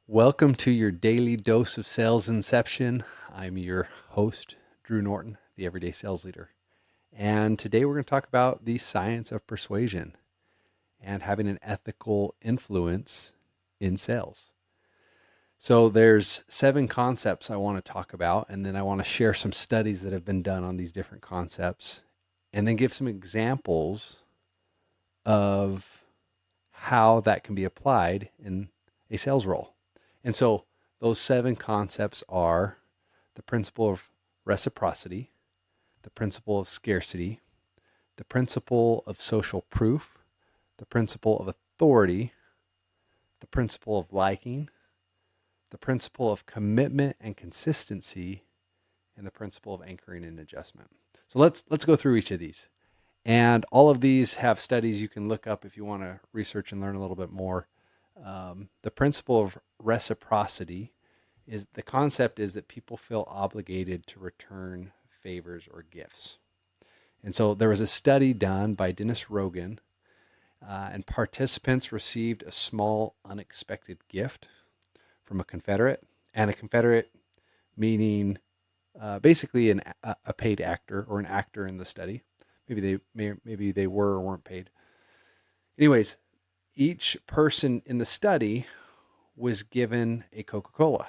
Welcome to your daily dose of sales inception. I'm your host, Drew Norton, the Everyday Sales Leader. And today we're going to talk about the science of persuasion and having an ethical influence in sales. So there's 7 concepts I want to talk about, and then I want to share some studies that have been done on these different concepts, and then give some examples of how that can be applied in a sales role. And so those 7 concepts are the principle of reciprocity, the principle of scarcity, the principle of social proof, the principle of authority, the principle of liking, the principle of commitment and consistency, and the principle of anchoring and adjustment. So let's go through each of these. And all of these have studies you can look up if you want to research and learn a little bit more. The principle of reciprocity is the concept is that people feel obligated to return favors or gifts. And so there was a study done by Dennis Rogan, and participants received a small unexpected gift from a Confederate, and a Confederate meaning basically a paid actor or an actor in the study. Maybe they were or weren't paid. Anyways, each person in the study was given a Coca-Cola.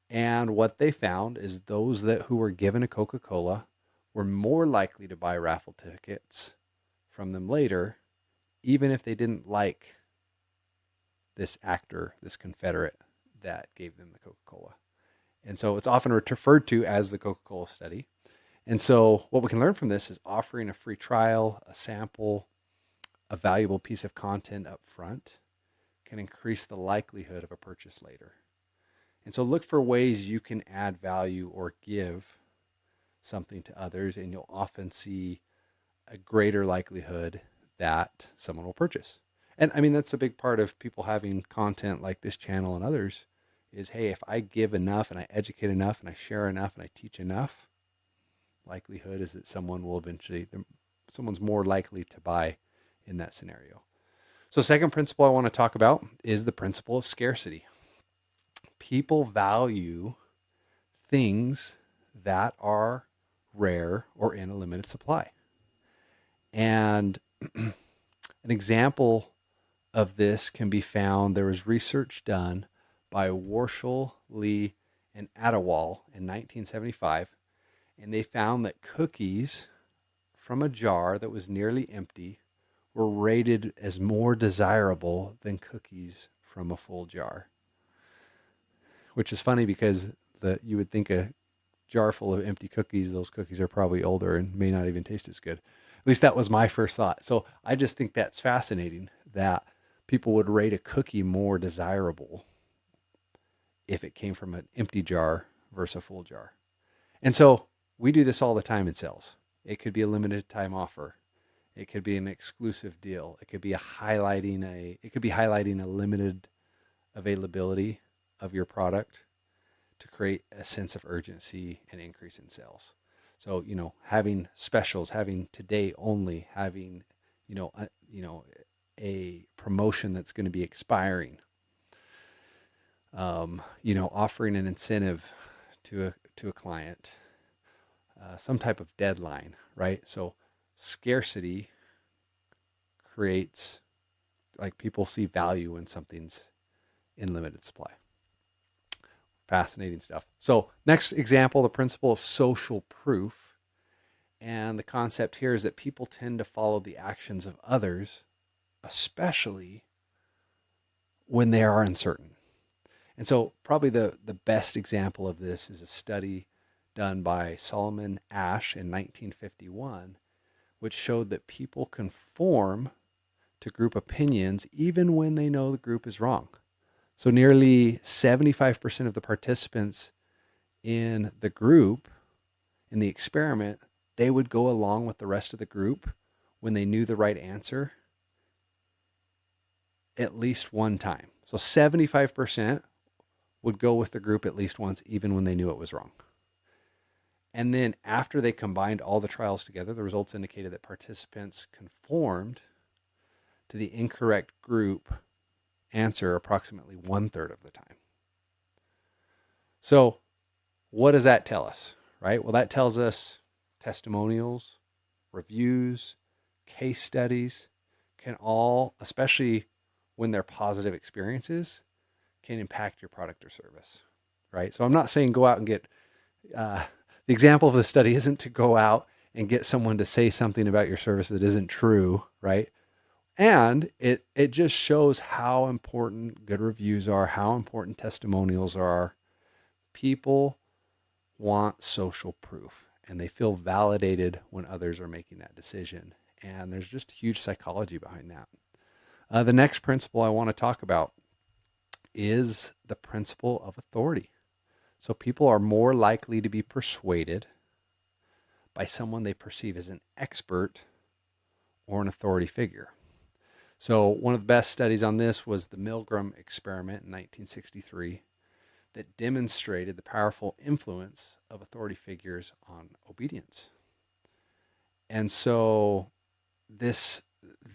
And what they found is those who were given a Coca-Cola were more likely to buy raffle tickets from them later, even if they didn't like this actor, this Confederate that gave them the Coca-Cola. And so it's often referred to as the Coca-Cola study. And so what we can learn from this is offering a free trial, a sample, a valuable piece of content up front can increase the likelihood of a purchase later. And so look for ways you can add value or give something to others, and you'll often see a greater likelihood that someone will purchase. And I mean, that's a big part of people having content like this channel and others is, hey, if I give enough and I educate enough and I share enough and I teach enough, likelihood is that someone's more likely to buy in that scenario. So second principle I want to talk about is the principle of scarcity. People value things that are rare or in a limited supply. And an example of this can be found, there was research done by Warshall, Lee, and Adewale in 1975, and they found that cookies from a jar that was nearly empty were rated as more desirable than cookies from a full jar. Which is funny because you would think a jar full of empty cookies, those cookies are probably older and may not even taste as good. At least that was my first thought. So I just think that's fascinating that people would rate a cookie more desirable if it came from an empty jar versus a full jar. And so we do this all the time in sales. It could be a limited time offer. It could be an exclusive deal. It could be highlighting a limited availability of your product to create a sense of urgency and increase in sales. So, having specials, having today only, having, a promotion that's going to be expiring, offering an incentive to a client, some type of deadline, right? So scarcity creates, like, people see value when something's in limited supply. Fascinating stuff. So next example, the principle of social proof. And the concept here is that people tend to follow the actions of others, especially when they are uncertain. And so probably the best example of this is a study done by Solomon Asch in 1951, which showed that people conform to group opinions even when they know the group is wrong. So nearly 75% of the participants in the group, in the experiment, they would go along with the rest of the group when they knew the right answer at least one time. So 75% would go with the group at least once, even when they knew it was wrong. And then after they combined all the trials together, the results indicated that participants conformed to the incorrect group answer approximately 1/3 of the time. So what does that tell us, right? Well, that tells us testimonials, reviews, case studies can all, especially when they're positive experiences, can impact your product or service, right? So I'm not saying go out and get, the example of the study isn't to go out and get someone to say something about your service that isn't true, right? And it just shows how important good reviews are, how important testimonials are. People want social proof and they feel validated when others are making that decision. And there's just huge psychology behind that. The next principle I want to talk about is the principle of authority. So people are more likely to be persuaded by someone they perceive as an expert or an authority figure. So one of the best studies on this was the Milgram experiment in 1963 that demonstrated the powerful influence of authority figures on obedience. And so this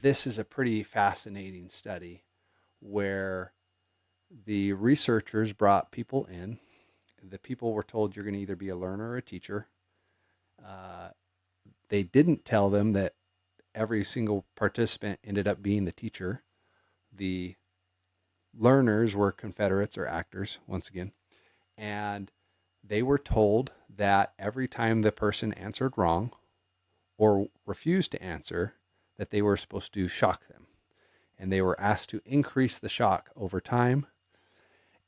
is a pretty fascinating study where the researchers brought people in. The people were told you're going to either be a learner or a teacher. They didn't tell them that every single participant ended up being the teacher. The learners were Confederates or actors, once again. And they were told that every time the person answered wrong or refused to answer, that they were supposed to shock them. And they were asked to increase the shock over time.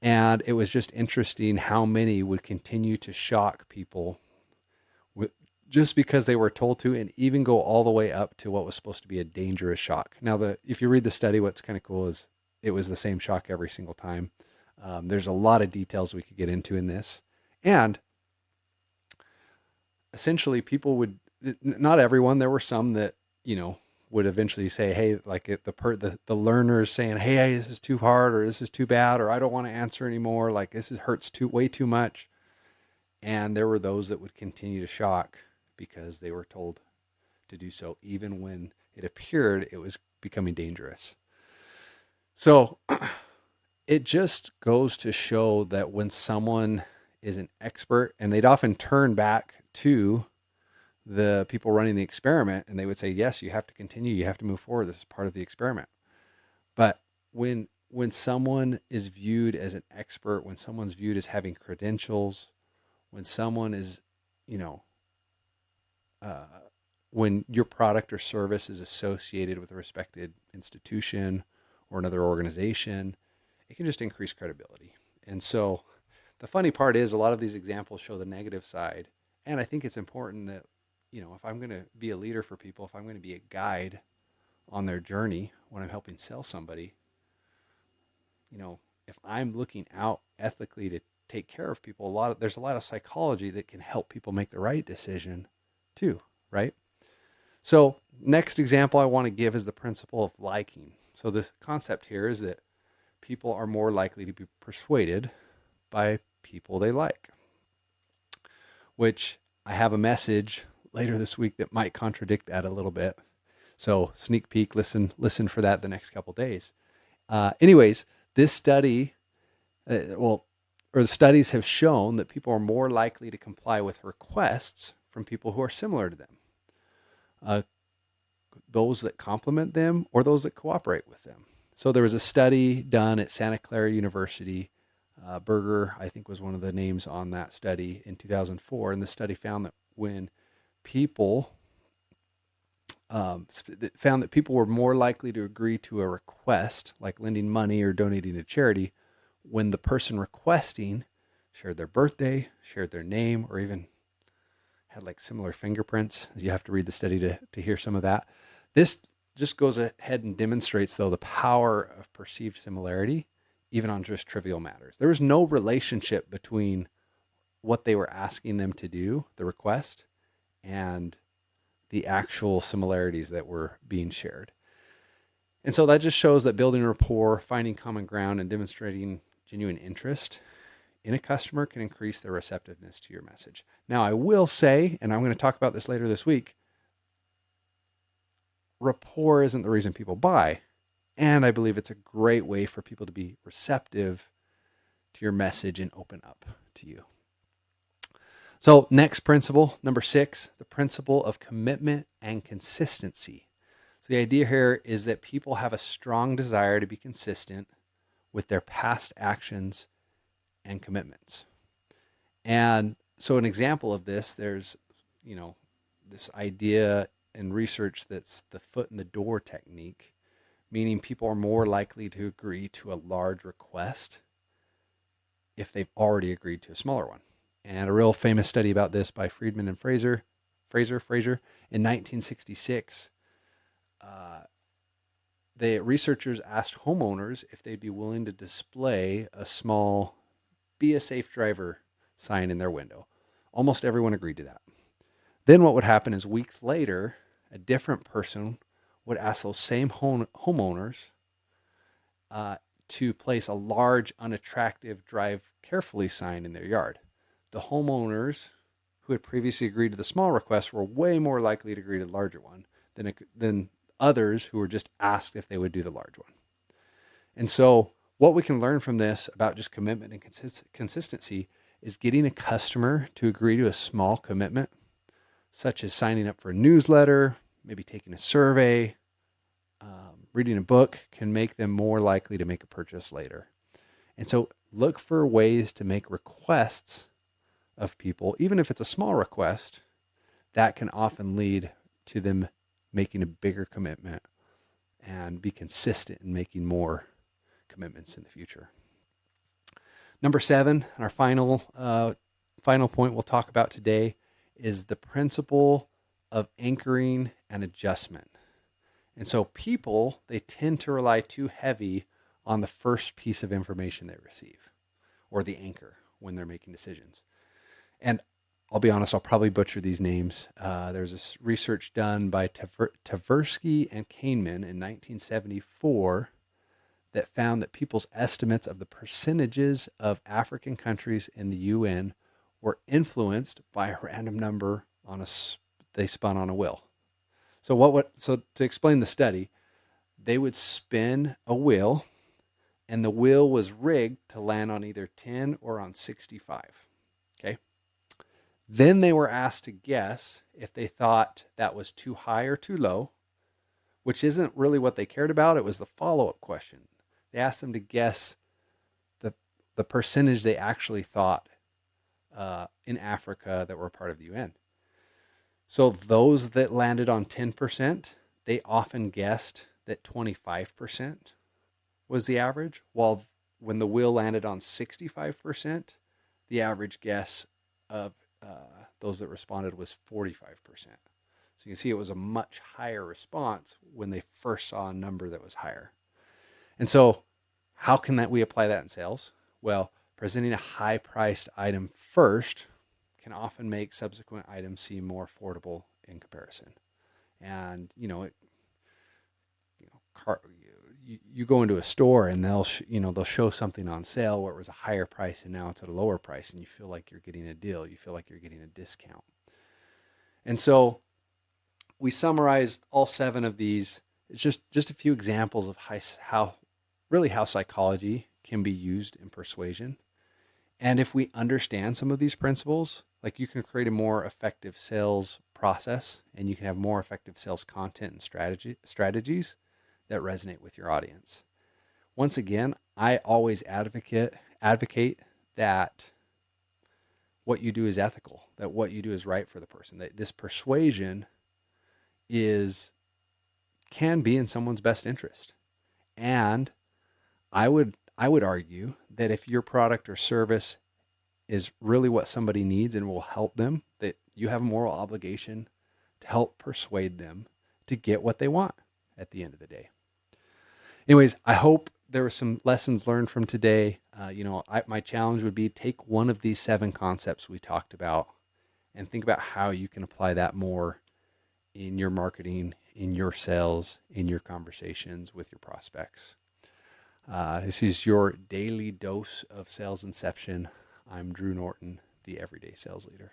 And it was just interesting how many would continue to shock people just because they were told to, and even go all the way up to what was supposed to be a dangerous shock. Now, if you read the study, what's kind of cool is it was the same shock every single time. There's a lot of details we could get into in this. And essentially people would, not everyone, there were some that, would eventually say, hey, like the learners saying, hey, this is too hard, or this is too bad, or I don't want to answer anymore. Like hurts way too much. And there were those that would continue to shock because they were told to do so, even when it appeared it was becoming dangerous. So it just goes to show that when someone is an expert, and they'd often turn back to the people running the experiment and they would say, yes, you have to continue, you have to move forward, this is part of the experiment. But when someone is viewed as an expert, when someone's viewed as having credentials, when someone is, when your product or service is associated with a respected institution or another organization, it can just increase credibility. And so the funny part is a lot of these examples show the negative side. And I think it's important that, if I'm going to be a leader for people, if I'm going to be a guide on their journey when I'm helping sell somebody, if I'm looking out ethically to take care of people, there's a lot of psychology that can help people make the right decision too, right? So next example I want to give is the principle of liking. So this concept here is that people are more likely to be persuaded by people they like, which I have a message later this week that might contradict that a little bit. So sneak peek, listen for that the next couple days. Anyways, this study, the studies have shown that people are more likely to comply with requests from people who are similar to them. Those that compliment them or those that cooperate with them. So there was a study done at Santa Clara University. Berger, I think, was one of the names on that study in 2004. And the study found that when people found that people were more likely to agree to a request, like lending money or donating to charity, when the person requesting shared their birthday, shared their name, or even had like similar fingerprints. You have to read the study to hear some of that. This just goes ahead and demonstrates, though, the power of perceived similarity, even on just trivial matters. There was no relationship between what they were asking them to do, the request, and the actual similarities that were being shared. And so that just shows that building rapport, finding common ground, and demonstrating genuine interest in a customer can increase their receptiveness to your message. Now, I will say, and I'm going to talk about this later this week, rapport isn't the reason people buy. And I believe it's a great way for people to be receptive to your message and open up to you. So next principle, number 6, the principle of commitment and consistency. So the idea here is that people have a strong desire to be consistent with their past actions and commitments. And so an example of this, there's, this idea in research that's the foot in the door technique, meaning people are more likely to agree to a large request if they've already agreed to a smaller one. And a real famous study about this by Friedman and Fraser in 1966, the researchers asked homeowners if they'd be willing to display a small "Be a Safe Driver" sign in their window. Almost everyone agreed to that. Then what would happen is weeks later, a different person would ask those same homeowners to place a large, unattractive "Drive Carefully" sign in their yard. The homeowners who had previously agreed to the small request were way more likely to agree to the larger one than others who were just asked if they would do the large one. And so what we can learn from this about just commitment and consistency is getting a customer to agree to a small commitment, such as signing up for a newsletter, maybe taking a survey, reading a book, can make them more likely to make a purchase later. And so look for ways to make requests of people, even if it's a small request, that can often lead to them making a bigger commitment and be consistent in making more commitments in the future. Number 7, our final point we'll talk about today is the principle of anchoring and adjustment. And so people, they tend to rely too heavy on the first piece of information they receive, or the anchor, when they're making decisions. And I'll be honest, I'll probably butcher these names. There's this research done by Tversky and Kahneman in 1974 that found that people's estimates of the percentages of African countries in the UN were influenced by a random number they spun on a wheel. So to explain the study, they would spin a wheel, and the wheel was rigged to land on either 10 or on 65. Okay. Then they were asked to guess if they thought that was too high or too low, which isn't really what they cared about. It was the follow-up question. They asked them to guess the percentage they actually thought in Africa that were part of the UN. So those that landed on 10%, they often guessed that 25% was the average, while when the wheel landed on 65%, the average guess of those that responded was 45%. So you can see it was a much higher response when they first saw a number that was higher. And so how can we apply that in sales? Well, presenting a high-priced item first can often make subsequent items seem more affordable in comparison. And you go into a store and they'll show something on sale where it was a higher price and now it's at a lower price, and you feel like you're getting a deal. You feel like you're getting a discount. And so we summarized all 7 of these. It's just a few examples of how psychology can be used in persuasion. And if we understand some of these principles, like, you can create a more effective sales process, and you can have more effective sales content and strategies that resonate with your audience. Once again, I always advocate that what you do is ethical, that what you do is right for the person, that this persuasion can be in someone's best interest. And I would argue that if your product or service is really what somebody needs and will help them, that you have a moral obligation to help persuade them to get what they want at the end of the day. Anyways, I hope there were some lessons learned from today. My challenge would be, take one of these 7 concepts we talked about and think about how you can apply that more in your marketing, in your sales, in your conversations with your prospects. This is your daily dose of sales inception. I'm Drew Norton, the Everyday Sales Leader.